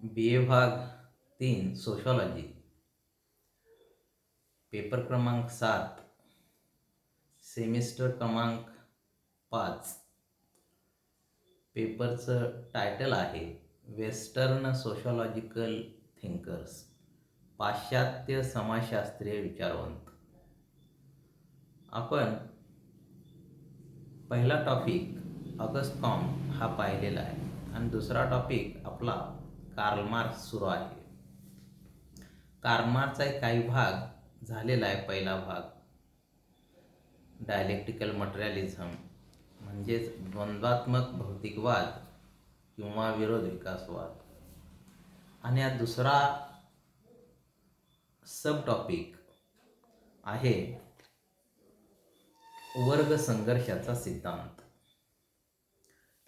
BA भाग 3 sociology paper क्रमांक 7 semester क्रमांक 5 पेपरचं टायटल आहे वेस्टर्न सोशॉलॉजिकल थिंकर्स पाश्चात्य समाजशास्त्रीय विचारवंत. आपण पहिला टॉपिक ऑगस्ट कॉम्ट हा पाहिलेला आहे आणि दुसरा टॉपिक आपला कार्ल मार्क्स सुरू आहे. कार्ल मार्क्सचा काही भाग झालेला आहे. पहिला भाग डायलेक्टिकल मटेरियलिझम म्हणजेच द्वंद्वात्मक भौतिकवाद किंवा विरोध विकासवाद, आणि हा दुसरा सब टॉपिक आहे वर्ग संघर्षाचा सिद्धांत.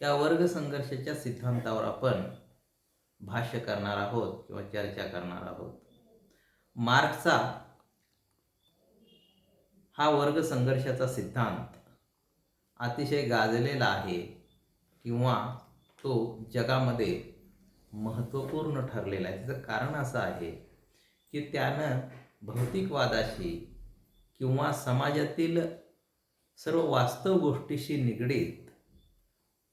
त्या वर्ग संघर्षाच्या सिद्धांतावर आपण भाष्य करणार आहोत किंवा चर्चा करणार आहोत. मार्क्सचा हा वर्ग संघर्षाचा सिद्धांत अतिशय गाजलेला आहे किंवा तो जगामध्ये महत्त्वपूर्ण ठरलेला आहे. त्याचं कारण असं आहे की त्यानं भौतिकवादाशी किंवा समाजातील सर्व वास्तव गोष्टीशी निगडीत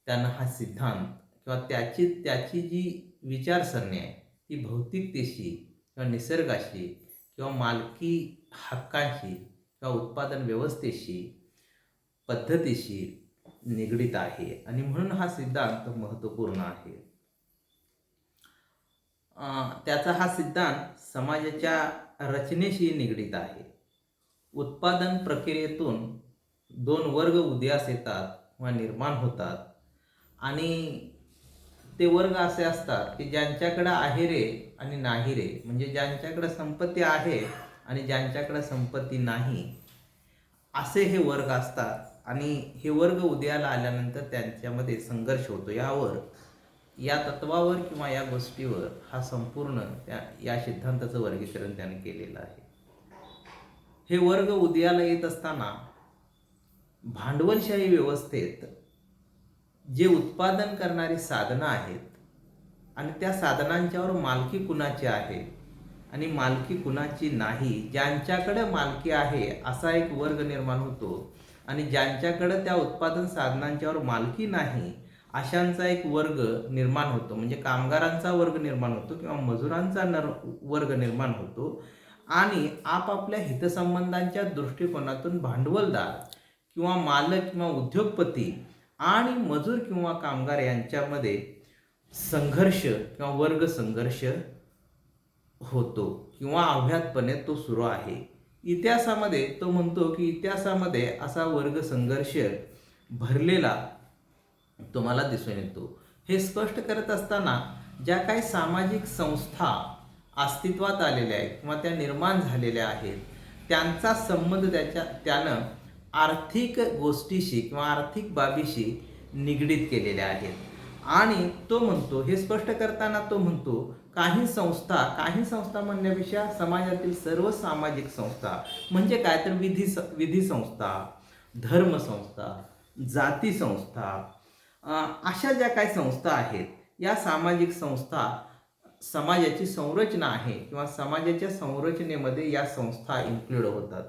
त्यानं हा सिद्धांत किंवा त्याची जी विचारसरणी आहे ती भौतिकतेशी किंवा निसर्गाशी किंवा मालकी हक्कांशी किंवा उत्पादन व्यवस्थेशी पद्धतीशी निगडीत आहे आणि म्हणून हा सिद्धांत महत्त्वपूर्ण आहे. त्याचा हा सिद्धांत समाजाच्या रचनेशी निगडीत आहे. उत्पादन प्रक्रियेतून दोन वर्ग उदयास येतात किंवा निर्माण होतात आणि ते वर्ग असे असतात की ज्यांच्याकडे आहे रे आणि नाही रे, म्हणजे ज्यांच्याकडे संपत्ती आहे आणि ज्यांच्याकडे संपत्ती नाही, असे हे वर्ग असतात. आणि हे वर्ग उदयाला आल्यानंतर त्यांच्यामध्ये संघर्ष होतो. या तत्वावर किंवा या गोष्टीवर हा संपूर्ण या सिद्धांताचं वर्गीकरण त्याने केलेलं आहे. हे वर्ग उदयाला येत असताना भांडवलशाही व्यवस्थेत जे उत्पादन करणारी साधनं आहेत आणि त्या साधनांच्यावर मालकी कुणाची आहे आणि मालकी कुणाची नाही, ज्यांच्याकडे मालकी आहे असा एक वर्ग निर्माण होतो आणि ज्यांच्याकडे त्या उत्पादन साधनांच्यावर मालकी नाही अशांचा एक वर्ग निर्माण होतो. म्हणजे कामगारांचा वर्ग निर्माण होतो किंवा मजुरांचा वर्ग निर्माण होतो आणि आपापल्या हितसंबंधांच्या दृष्टिकोनातून भांडवलदार किंवा मालक किंवा उद्योगपती आणि मजूर किंवा कामगार यांच्यामध्ये संघर्ष किंवा वर्ग संघर्ष होतो किंवा अव्याहतपणे तो सुरू आहे. इतिहासामध्ये तो म्हणतो की इतिहासामध्ये असा वर्ग संघर्ष भरलेला तुम्हाला दिसून येतो. हे स्पष्ट करत असताना ज्या काही सामाजिक संस्था अस्तित्वात आलेल्या आहेत किंवा त्या निर्माण झालेल्या आहेत त्यांचा संबंध त्यानं आर्थिक गोष्टीशी किंवा आर्थिक बाबीशी निगडीत केलेल्या आहेत. आणि तो म्हणतो, हे स्पष्ट करताना तो म्हणतो, काही संस्था म्हणण्यापेक्षा समाजातील सर्व सामाजिक संस्था म्हणजे काय तर विधी संस्था, धर्मसंस्था, जाती संस्था, अशा ज्या काही संस्था आहेत या सामाजिक संस्था समाजाची संरचना आहे किंवा समाजाच्या संरचनेमध्ये या संस्था इन्क्लूड होतात.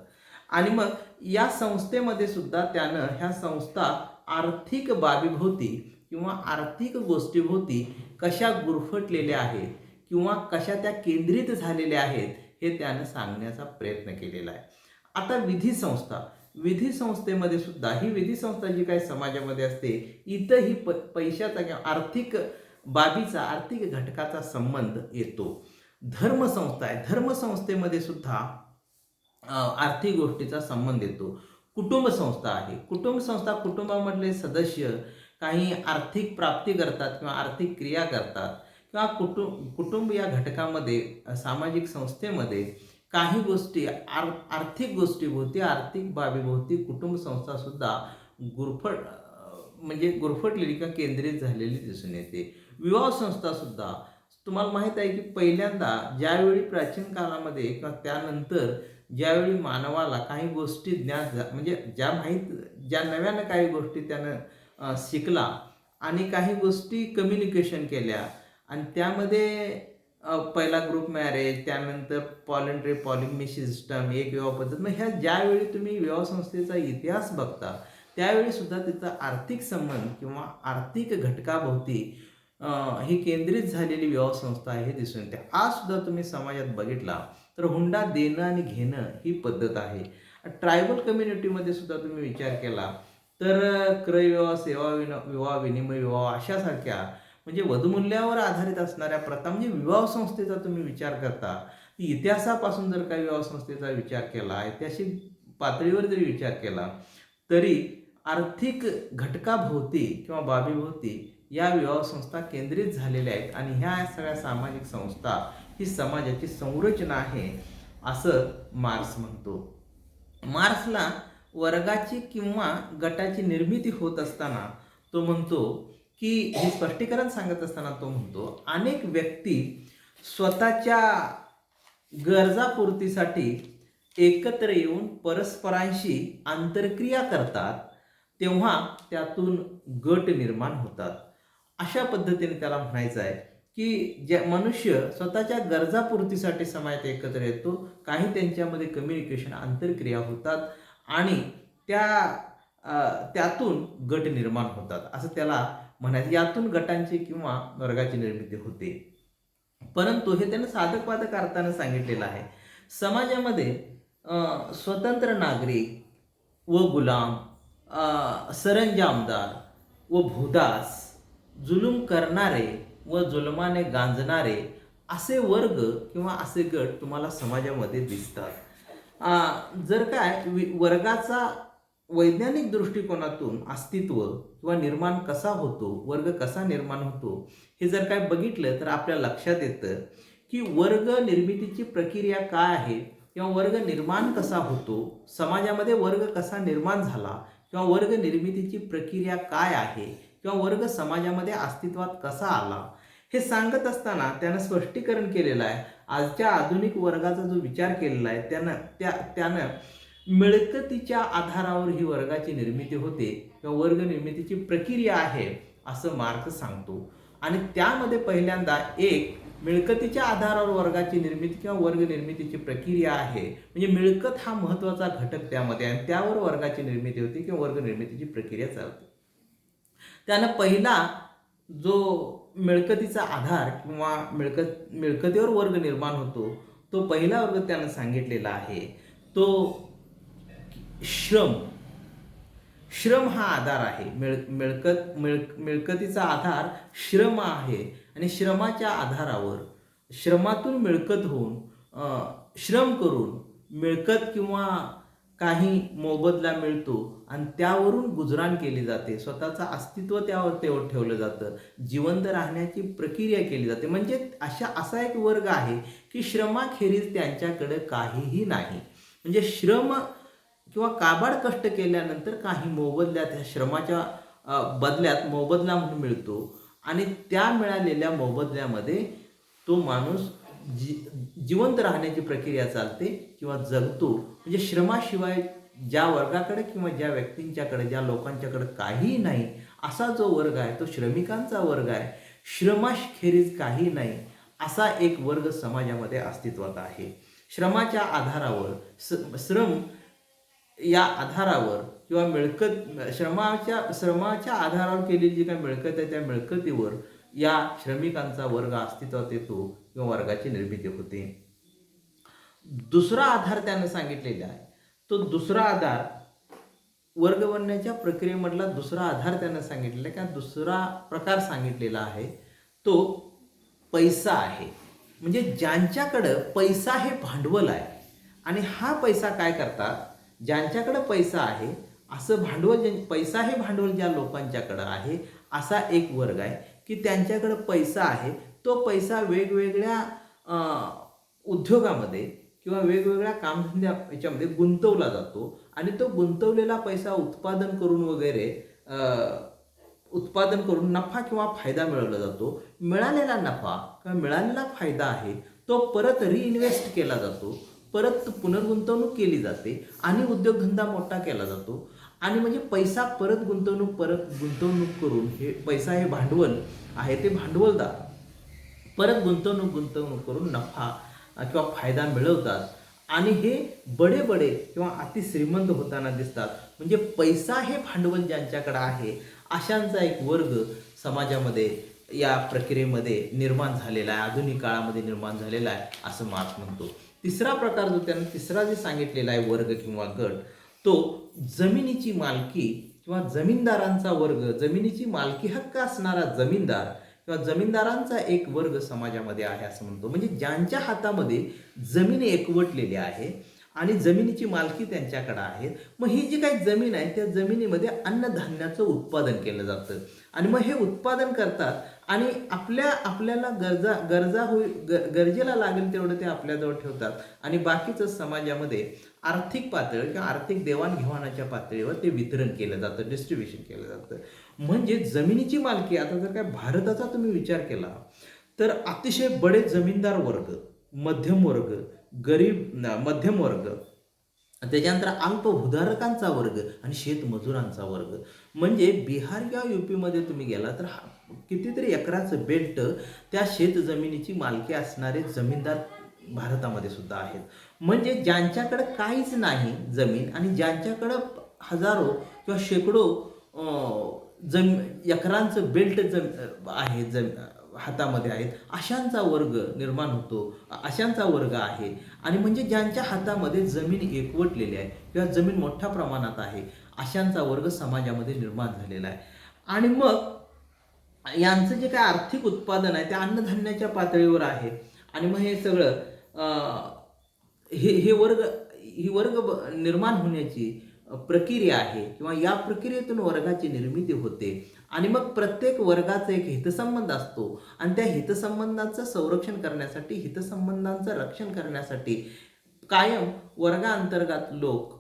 आणि मग या संस्थेमध्ये सुद्धा त्यानं ह्या संस्था आर्थिक बाबीभोवती किंवा आर्थिक गोष्टीभोवती कशा गुरफटलेल्या आहेत किंवा कशा त्या केंद्रित झालेल्या आहेत हे त्यानं सांगण्याचा प्रयत्न केलेला आहे. आता विधी संस्थेमध्ये सुद्धा ही विधी संस्था जी काही समाजामध्ये असते इथं ही पैशाचा किंवा आर्थिक बाबीचा आर्थिक घटकाचा संबंध येतो. धर्मसंस्था आहे, धर्मसंस्थेमध्ये सुद्धा आर्थिक गोष्टीचा संबंध येतो. कुटुंब संस्था आहे, कुटुंब संस्था कुटुंबामधले सदस्य काही आर्थिक प्राप्ती करतात किंवा आर्थिक क्रिया करतात किंवा कुटुंब या घटकामध्ये सामाजिक संस्थेमध्ये काही गोष्टी आर्थिक गोष्टीभोवती आर्थिक बाबीभोवती कुटुंब संस्था सुद्धा गुरफटलेली किंवा केंद्रित झालेली दिसून येते. विवाह संस्था सुद्धा तुम्हाला माहीत आहे की पहिल्यांदा ज्यावेळी प्राचीन काळामध्ये किंवा त्यानंतर ज्यावेळी मानवाला काही गोष्टी म्हणजे ज्या नव्यानं काही गोष्टी त्यानं शिकला आणि काही गोष्टी कम्युनिकेशन केल्या आणि त्यामध्ये पहिला ग्रुप मॅरेज, त्यानंतर पॉलिंड्री पॉलिगमी सिस्टम, एक विवाह पद्धत. मग ह्या ज्यावेळी तुम्ही विवाह संस्थेचा इतिहास बघता त्यावेळी सुद्धा तिचा आर्थिक संबंध किंवा आर्थिक घटकाभोवती ही केंद्रित झालेली विवाह संस्था आहे हे दिसून येते. आज सुद्धा तुम्ही समाजात बघितला तर हुंडा देणं आणि घेणं ही पद्धत आहे. ट्रायबल कम्युनिटीमध्ये सुद्धा तुम्ही विचार केला तर क्रयविवाह, सेवा विवाह, विनिमय विवाह अशासारख्या म्हणजे वधूमूल्यावर आधारित असणाऱ्या प्रथा म्हणजे विवाह संस्थेचा तुम्ही विचार करता, इतिहासापासून जर काही विवाह संस्थेचा विचार केला, ऐतिहासिक पातळीवर जरी विचार केला तरी आर्थिक घटकाभोवती किंवा बाबीभोवती या विवाह संस्था केंद्रित झालेल्या आहेत आणि ह्या सगळ्या सामाजिक संस्था ही समाजाची संरचना आहे असं मार्क्स म्हणतो. मार्क्सला वर्गाची किंवा गटाची निर्मिती होत असताना तो म्हणतो की हे स्पष्टीकरण सांगत असताना तो म्हणतो अनेक व्यक्ती स्वतःच्या गरजापूर्तीसाठी एकत्र येऊन परस्परांशी आंतरक्रिया करतात तेव्हा त्यातून गट निर्माण होतात. अशा पद्धतीने त्याला म्हणायचं आहे की जे मनुष्य स्वतःच्या गरजापूर्तीसाठी समाजात एकत्र येतो, काही त्यांच्यामध्ये कम्युनिकेशन आंतरक्रिया होतात आणि त्यातून गट निर्माण होतात असं त्याला म्हणायचं. यातून गटांची किंवा वर्गाची निर्मिती होते. परंतु हे त्यानं साधक अर्थानं सांगितलेलं आहे. समाजामध्ये स्वतंत्र नागरिक व गुलाम, सरंजामदार व भूदास, जुलूम करणारे व जुलमाने गांजणारे असे वर्ग किंवा असे गट तुम्हाला समाजामध्ये दिसतात. जर काय वर्गाचा वैज्ञानिक दृष्टिकोनातून अस्तित्व किंवा निर्माण कसा होतो, वर्ग कसा निर्माण होतो हे जर काय बघितलं तर आपल्या लक्षात येतं की वर्ग निर्मितीची प्रक्रिया काय आहे किंवा वर्ग निर्माण कसा होतो, समाजामध्ये वर्ग कसा निर्माण झाला किंवा वर्ग निर्मितीची प्रक्रिया काय आहे किंवा वर्ग समाजामध्ये अस्तित्वात कसा आला हे सांगत असताना त्यानं स्पष्टीकरण केलेलं आहे. आजच्या आधुनिक वर्गाचा जो विचार केलेला आहे त्यानं मिळकतीच्या आधारावर ही वर्गाची निर्मिती होते किंवा वर्ग निर्मितीची प्रक्रिया आहे असं मार्क्स सांगतो. आणि त्यामध्ये पहिल्यांदा एक मिळकतीच्या आधारावर वर्गाची निर्मिती किंवा वर्ग निर्मितीची प्रक्रिया आहे म्हणजे मिळकत हा महत्त्वाचा घटक त्यामध्ये आणि त्यावर वर्गाची निर्मिती होती किंवा वर्ग निर्मितीची प्रक्रिया चालते. त्यानं पहिला जो मिळकतीचा आधार किंवा मिळकतीवर वर्ग निर्माण होतो तो पहिला वर्ग त्यानं सांगितलेला आहे तो श्रम हा आधार आहे. मिळकतीचा आधार श्रम आहे आणि श्रमाच्या आधारावर श्रमातून मिळकत होऊन श्रम करून मिळकत किंवा काही मोबदला मिळतो आणि त्यावरून गुजराण केली जाते, स्वतःचं अस्तित्व त्यावर ठेवलं जातं, जिवंत राहण्याची प्रक्रिया केली जाते. म्हणजे असा एक वर्ग आहे की श्रमाखेरीज त्यांच्याकडे काहीही नाही. म्हणजे श्रम किंवा काबाड कष्ट केल्यानंतर काही मोबदला त्या श्रमाच्या बदल्यात मोबदला म्हणून मिळतो आणि त्या मिळालेल्या मोबदल्यामध्ये तो माणूस जिवंत राहण्याची प्रक्रिया चालते किंवा जगतो. म्हणजे श्रमाशिवाय ज्या वर्गाकडे किंवा ज्या व्यक्तींच्याकडे ज्या लोकांच्याकडे काहीही नाही असा जो वर्ग आहे तो श्रमिकांचा वर्ग आहे. श्रमाखेरीज काही नाही असा एक वर्ग समाजामध्ये अस्तित्वात आहे. श्रमाच्या आधारावर श्रम या आधारावर किंवा मिळकत श्रमाच्या आधारावर केलेली जी काही मिळकत आहे त्या मिळकतीवर या श्रमिकांचा वर्ग अस्तित्वात येतो किंवा वर्गाची निर्मिती होते. दुसरा आधार त्यानं सांगितलेला आहे तो दुसरा आधार वर्ग बनण्याच्या प्रक्रियेमधला दुसरा आधार त्यानं सांगितलेला आहे. दुसरा प्रकार सांगितलेला आहे तो पैसा आहे. म्हणजे ज्यांच्याकडं पैसा हे भांडवल आहे आणि हा पैसा काय करतात, ज्यांच्याकडे पैसा आहे असं भांडवल पैसा हे भांडवल ज्या लोकांच्याकडं आहे असा एक वर्ग आहे की त्यांच्याकडे पैसा आहे. तो पैसा वेगवेगळ्या उद्योगामध्ये किंवा वेगवेगळ्या कामधंद्या याच्यामध्ये गुंतवला जातो आणि तो गुंतवलेला पैसा उत्पादन करून नफा किंवा फायदा मिळवला जातो. मिळालेला नफा किंवा मिळालेला फायदा आहे तो परत रिइन्व्हेस्ट केला जातो, परत पुनर्गुंतवणूक केली जाते आणि उद्योगधंदा मोठा केला जातो. आणि म्हणजे पैसा परत गुंतवणूक करून हे पैसा हे भांडवल आहे ते भांडवलदार परत गुंतवणूक करून नफा किंवा फायदा मिळवतात आणि हे बडे बडे किंवा अतिश्रीमंत होताना दिसतात. म्हणजे पैसा हे भांडवल ज्यांच्याकडे आहे अशांचा एक वर्ग समाजामध्ये या प्रक्रियेमध्ये निर्माण झालेला आहे, आधुनिक काळामध्ये निर्माण झालेला आहे असं मार्क्स म्हणतो. तिसरा प्रकार जो त्यानं तिसरा जे सांगितलेला आहे वर्ग किंवा गट, तो जमिनीची मालकी किंवा जमीनदारांचा वर्ग, जमिनीची मालकी हक्क असणारा जमीनदार किंवा जमीनदारांचा एक वर्ग समाजामध्ये आहे असं म्हणतो. म्हणजे ज्यांच्या हातामध्ये जमीन एकवटलेली आहे आणि जमिनीची मालकी त्यांच्याकडे आहे. मग ही जी काही जमीन आहे त्या जमिनीमध्ये अन्नधान्याचं उत्पादन केलं जातं आणि मग हे उत्पादन करतात आणि आपल्याला गरजेला लागेल तेवढं ते आपल्याजवळ ठेवतात आणि बाकीचं समाजामध्ये आर्थिक पातळी किंवा आर्थिक देवाणघेवाणाच्या पातळीवर ते वितरण केलं जातं, डिस्ट्रीब्युशन केलं जातं. म्हणजे जमिनीची मालकी, आता जर काय भारताचा तुम्ही विचार केला तर अतिशय बडे जमीनदार वर्ग, मध्यम वर्ग, गरीब मध्यम वर्ग, त्याच्यानंतर अल्पभूधारकांचा वर्ग आणि शेतमजुरांचा वर्ग. म्हणजे बिहार किंवा युपीमध्ये तुम्ही गेला तर कितीतरी एकराचं बेल्ट त्या शेतजमिनीची मालकी असणारे जमीनदार भारतामध्ये सुद्धा आहेत. म्हणजे ज्यांच्याकडे काहीच नाही जमीन आणि ज्यांच्याकडं हजारो किंवा शेकडो एकरांचं बेल्ट आहे हातामध्ये आहेत, अशांचा वर्ग निर्माण होतो, अशांचा वर्ग आहे. आणि म्हणजे ज्यांच्या हातामध्ये जमीन एकवटलेली आहे किंवा जमीन मोठ्या प्रमाणात आहे अशांचा वर्ग समाजामध्ये निर्माण झालेला आहे. आणि मग यांचं जे काय आर्थिक उत्पादन आहे ते अन्नधान्याच्या पातळीवर आहे. आणि मग हे सगळं ही वर्ग निर्माण होण्याची प्रक्रिया आहे किंवा या प्रक्रियेतून वर्गाची निर्मिती होते. आणि मग प्रत्येक वर्गाचा एक हितसंबंध असतो आणि त्या हितसंबंधांचं संरक्षण करण्यासाठी, हितसंबंधांचं रक्षण करण्यासाठी कायम वर्गाअंतर्गत लोक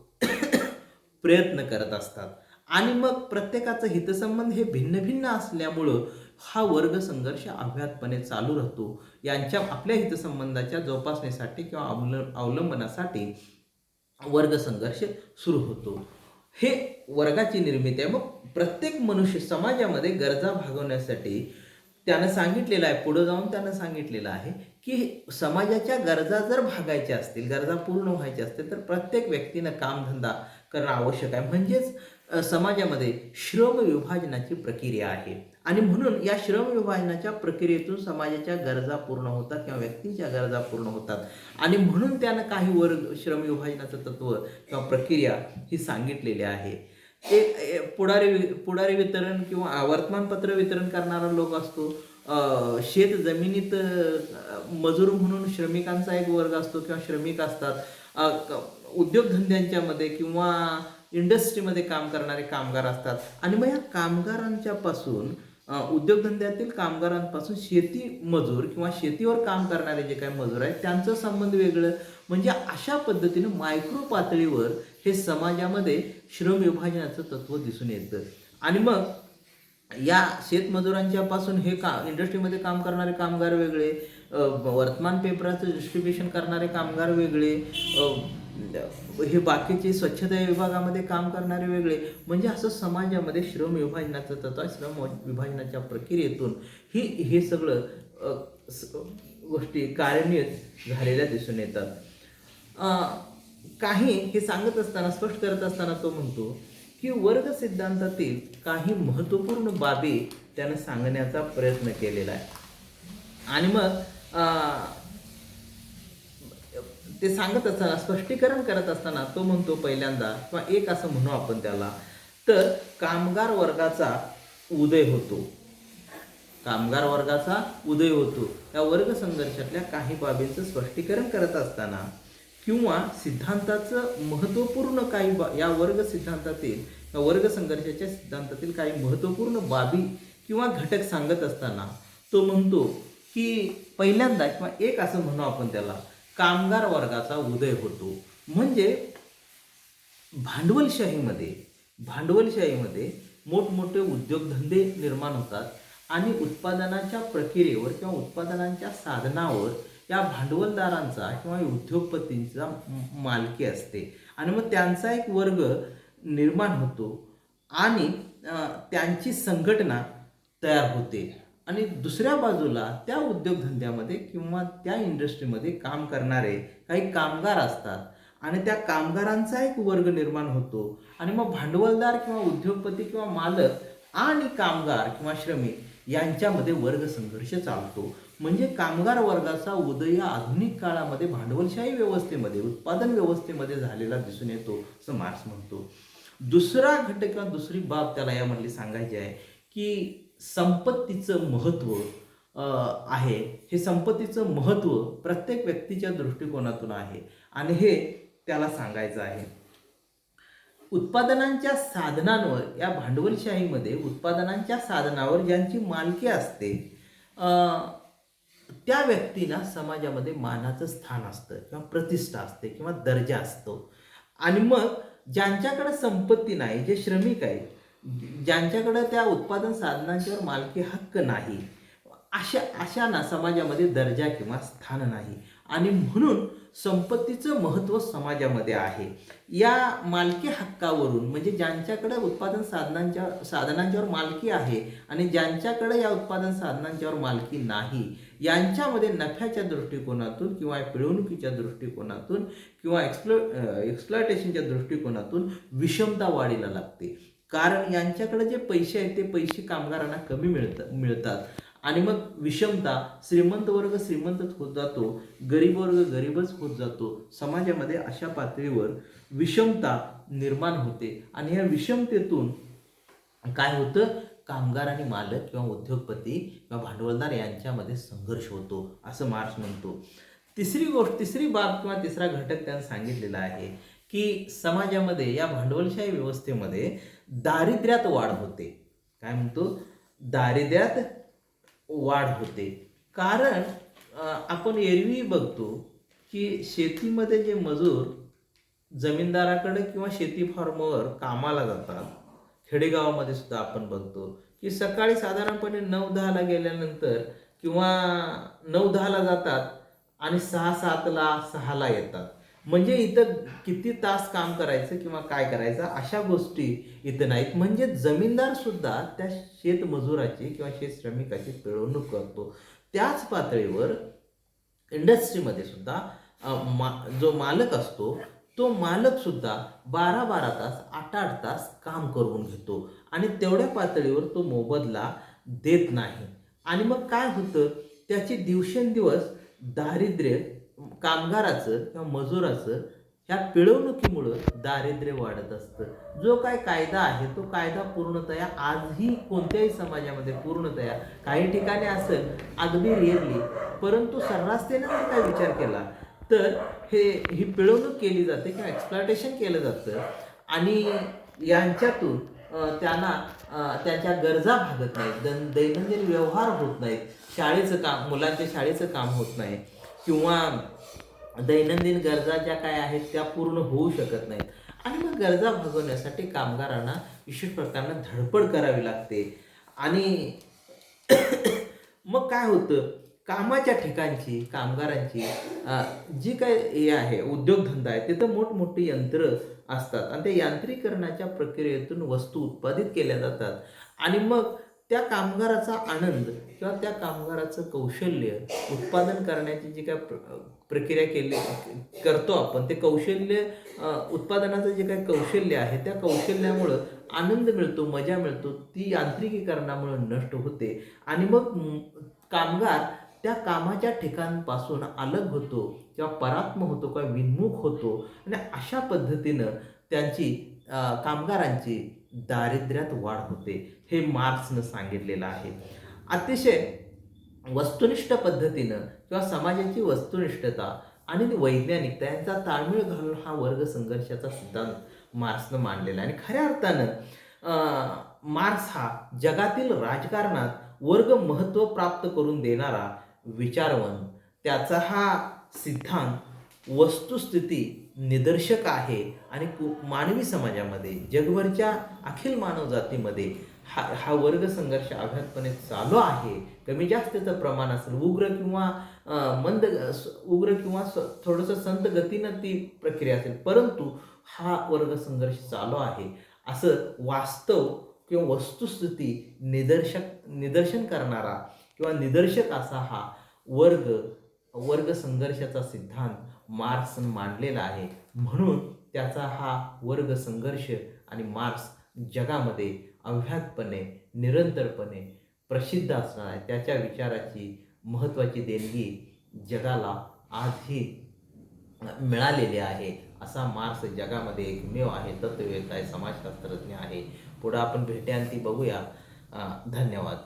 प्रयत्न करत असतात. आणि मग प्रत्येकाचं हितसंबंध हे भिन्न भिन्न असल्यामुळं हा वर्ग संघर्ष अव्याहतपणे चालू राहतो. यांच्या आपल्या हितसंबंधाच्या जोपासनेसाठी किंवा अवलंबनासाठी वर्ग संघर्ष सुरू होतो. हे वर्गाची निर्मिती आहे. मग प्रत्येक मनुष्य समाजामध्ये गरजा भागवण्यासाठी त्यानं सांगितलेलं आहे, पुढं जाऊन त्यानं सांगितलेलं आहे की समाजाच्या गरजा जर भागायच्या असतील, गरजा पूर्ण व्हायच्या असतील तर प्रत्येक व्यक्तीनं कामधंदा करणं आवश्यक आहे. म्हणजेच समाजामध्ये श्रम विभाजनाची प्रक्रिया आहे आणि म्हणून या श्रम विभाजनाच्या प्रक्रियेतून समाजाच्या गरजा पूर्ण होतात किंवा व्यक्तींच्या गरजा पूर्ण होतात. आणि म्हणून त्यानं काही वर्ग श्रम विभाजनाचं तत्व किंवा प्रक्रिया ही सांगितलेली आहे. एक पुढारी वितरण किंवा वर्तमानपत्र वितरण करणारा लोक असतो, शेत जमिनीत मजूर म्हणून श्रमिकांचा एक वर्ग असतो किंवा श्रमिक असतात, उद्योगधंद्यांच्या मध्ये किंवा इंडस्ट्रीमध्ये काम करणारे कामगार असतात. आणि मग या कामगारांच्या पासून उद्योगधंद्यातील कामगारांपासून शेती मजूर किंवा शेतीवर काम करणारे जे काही मजूर आहेत त्यांचं संबंध वेगळं. म्हणजे अशा पद्धतीनं मायक्रो पातळीवर हे समाजामध्ये श्रम विभाजनाचं तत्व दिसून येतं. आणि मग या शेतमजुरांच्या पासून हे इंडस्ट्रीमध्ये काम करणारे कामगार वेगळे, वर्तमान पेपराचं डिस्ट्रीब्युशन करणारे कामगार वेगळे, हे बाकीचे स्वच्छता विभागामध्ये काम करणारे वेगळे. म्हणजे असं समाजामध्ये श्रम विभाजनाचं तत्व, श्रम विभाजनाच्या प्रक्रियेतून हे सगळं गोष्टी कार्यान्वित झालेल्या दिसून येतात. काही हे सांगत असताना, स्पष्ट करत असताना तो म्हणतो की वर्ग सिद्धांतातील काही महत्त्वपूर्ण बाबी त्यानं सांगण्याचा प्रयत्न केलेला आहे. आणि मग ते सांगत असताना, स्पष्टीकरण करत असताना तो म्हणतो पहिल्यांदा, किंवा एक असं म्हणू आपण त्याला, तर कामगार वर्गाचा उदय होतो. कामगार वर्गाचा उदय होतो या वर्ग संघर्षातल्या काही बाबींचं स्पष्टीकरण करत असताना किंवा सिद्धांताचं महत्त्वपूर्ण काही या वर्ग सिद्धांतातील, या वर्ग संघर्षाच्या सिद्धांतातील काही महत्त्वपूर्ण बाबी किंवा घटक सांगत असताना तो म्हणतो की पहिल्यांदा, किंवा एक असं म्हणू आपण त्याला, कामगार वर्गाचा उदय होतो. म्हणजे भांडवलशाहीमध्ये मोठमोठे उद्योगधंदे निर्माण होतात आणि उत्पादनाच्या प्रक्रियेवर किंवा उत्पादनांच्या साधनावर या भांडवलदारांचा किंवा उद्योगपतींचा मालकी असते. आणि मग त्यांचा एक वर्ग निर्माण होतो आणि त्यांची संघटना तयार होते. आणि दुसऱ्या बाजूला त्या उद्योगधंद्यामध्ये किंवा त्या इंडस्ट्रीमध्ये काम करणारे काही कामगार असतात आणि त्या कामगारांचा एक वर्ग निर्माण होतो आणि मग भांडवलदार किंवा उद्योगपती किंवा मालक आणि कामगार किंवा श्रमिक यांच्यामध्ये वर्ग संघर्ष चालतो. म्हणजे कामगार वर्गाचा उदय या आधुनिक काळामध्ये भांडवलशाही व्यवस्थेमध्ये, उत्पादन व्यवस्थेमध्ये झालेला दिसून येतो असं मार्क्स म्हणतो. दुसरा घटक किंवा दुसरी बाब त्याला यामधली सांगायची आहे की संपत्तीचं महत्त्व आहे. हे संपत्तीचं महत्त्व प्रत्येक व्यक्तीच्या दृष्टिकोनातून आहे आणि हे त्याला सांगायचं आहे. उत्पादनांच्या साधनांवर, या भांडवलशाहीमध्ये उत्पादनांच्या साधनावर ज्यांची मालकी असते त्या व्यक्तींना समाजामध्ये मानाचं स्थान असतं किंवा प्रतिष्ठा असते किंवा दर्जा असतो. आणि मग ज्यांच्याकडे संपत्ती नाही, जे श्रमिक आहेत, ज्यांच्याकडे त्या उत्पादन साधनांच्यावर मालकी हक्क नाही, अशांना समाजामध्ये दर्जा किंवा स्थान नाही आणि म्हणून संपत्तीचं महत्त्व समाजामध्ये आहे. या मालकी हक्कावरून, म्हणजे ज्यांच्याकडे उत्पादन साधनांच्यावर मालकी आहे आणि ज्यांच्याकडे या उत्पादन साधनांच्यावर मालकी नाही, यांच्यामध्ये नफ्याच्या दृष्टिकोनातून किंवा पिळवणुकीच्या दृष्टिकोनातून किंवा एक्सप्लॉयटेशनच्या दृष्टिकोनातून विषमता वाढीला लागते. कारण यांच्याकडे जे पैसे आहेत ते पैसे कामगारांना कमी मिळतात आणि मग विषमता, श्रीमंत वर्ग श्रीमंतच होत जातो, गरीब वर्ग गरीबच होत जातो. समाजामध्ये अशा पातळीवर विषमता निर्माण होते आणि या विषमतेतून काय होतं, कामगार आणि मालक किंवा उद्योगपती किंवा भांडवलदार यांच्यामध्ये संघर्ष होतो असं मार्क्स म्हणतो. तिसरी बाब किंवा तिसरा घटक त्यानं सांगितलेला आहे की समाजामध्ये, या भांडवलशाही व्यवस्थेमध्ये दारिद्र्यात वाढ होते. काय म्हणतो, दारिद्र्यात वाढ होते. कारण आपण एरवी बघतो की शेतीमध्ये जे मजूर जमीनदाराकडे किंवा शेती फार्मवर कामाला जातात, खेडेगावामध्ये सुद्धा आपण बघतो की सकाळी साधारणपणे 9-10ला गेल्यानंतर किंवा 9-10ला जातात आणि 6-7ला 6ला येतात. म्हणजे इथं किती तास काम करायचं किंवा काय करायचं अशा गोष्टी इथं नाहीत. म्हणजे जमीनदार सुद्धा त्या शेतमजुराची किंवा शेतश्रमिकाची पिळवणूक करतो. त्याच पातळीवर इंडस्ट्रीमध्ये सुद्धा जो मालक असतो तो मालक सुद्धा 12-12 तास, 8-8 तास काम करून घेतो आणि तेवढ्या पातळीवर तो मोबदला देत नाही. आणि मग काय होतं, त्याची दिवसेंदिवस दारिद्र्य, कामगाराचं किंवा मजुराचं ह्या पिळवणुकीमुळं दारिद्र्य वाढत असतं. जो काय कायदा आहे तो कायदा पूर्णतया आजही कोणत्याही समाजामध्ये पूर्णतया, काही ठिकाणी असेल अगदी रिअरली, परंतु सर्रासतेने जर काय विचार केला तर ही पिळवणूक केली जाते किंवा एक्सप्लॉयटेशन केलं जातं आणि यांच्यातून त्यांना त्यांच्या गरजा भागत नाहीत, दैनंदिन व्यवहार होत नाहीत, शाळेचं काम, मुलांच्या शाळेचं काम होत नाही किंवा दैनंदिन गरजा ज्या काय आहेत त्या पूर्ण होऊ शकत नाहीत. आणि मग गरजा भागवण्यासाठी कामगारांना विशेष प्रकारनं धडपड करावी लागते. आणि मग काय होतं, कामाच्या ठिकाणची कामगारांची जी काय हे आहे, उद्योगधंदा आहे, तिथं मोठमोठी यंत्र असतात आणि त्या यांत्रिकरणाच्या प्रक्रियेतून वस्तू उत्पादित केल्या जातात आणि मग त्या कामगाराचा आनंद किंवा त्या कामगाराचं कौशल्य, उत्पादन करण्याची जी काय प्रक्रिया करतो आपण, ते कौशल्य, उत्पादनाचं जे काही कौशल्य आहे त्या कौशल्यामुळं आनंद मिळतो, मजा मिळतो, ती यांत्रिकीकरणामुळे नष्ट होते आणि मग कामगार त्या कामाच्या ठिकाणापासून अलग होतो किंवा परात्म होतो किंवा विन्मुख होतो आणि अशा पद्धतीनं त्यांची, कामगारांची दारिद्र्यात वाढ होते. हे मार्क्सनं सांगितलेलं आहे. अतिशय वस्तुनिष्ठ पद्धतीनं किंवा समाजाची वस्तुनिष्ठता आणि वैज्ञानिकता यांचा ताळमेळ घालून हा वर्ग संघर्षाचा सिद्धांत मार्क्सनं मांडलेला आहे. आणि खऱ्या अर्थानं मार्क्स हा जगातील राजकारणात वर्ग महत्त्व प्राप्त करून देणारा विचारवंत, त्याचा हा सिद्धांत वस्तुस्थिती निदर्शक आहे आणि मानवी समाजामध्ये, जगभरच्या अखिल मानवजातीमध्ये हा वर्ग संघर्ष अव्याहतपणे चालू आहे. कमी जास्तीचं प्रमाण असेल, उग्र किंवा थोडंसं संत गतीनं ती प्रक्रिया असेल, परंतु हा वर्ग संघर्ष चालू आहे असं वास्तव किंवा वस्तुस्थिती निदर्शन करणारा किंवा निदर्शक असा हा वर्ग संघर्षाचा सिद्धांत मार्क्सनं मांडलेला आहे. म्हणून त्याचा हा वर्ग संघर्ष आणि मार्क्स जगामध्ये अव्याहतपणे निरंतरपणे प्रसिद्ध असणार आहे. त्याच्या विचाराची महत्त्वाची देणगी जगाला आजही मिळालेली आहे. असा मार्क्स जगामध्ये एकमेव आहे, तत्ववेत्ता आहे, समाजशास्त्रज्ञ आहे. पुढं आपण भेटूया आणि ती बघूया. धन्यवाद.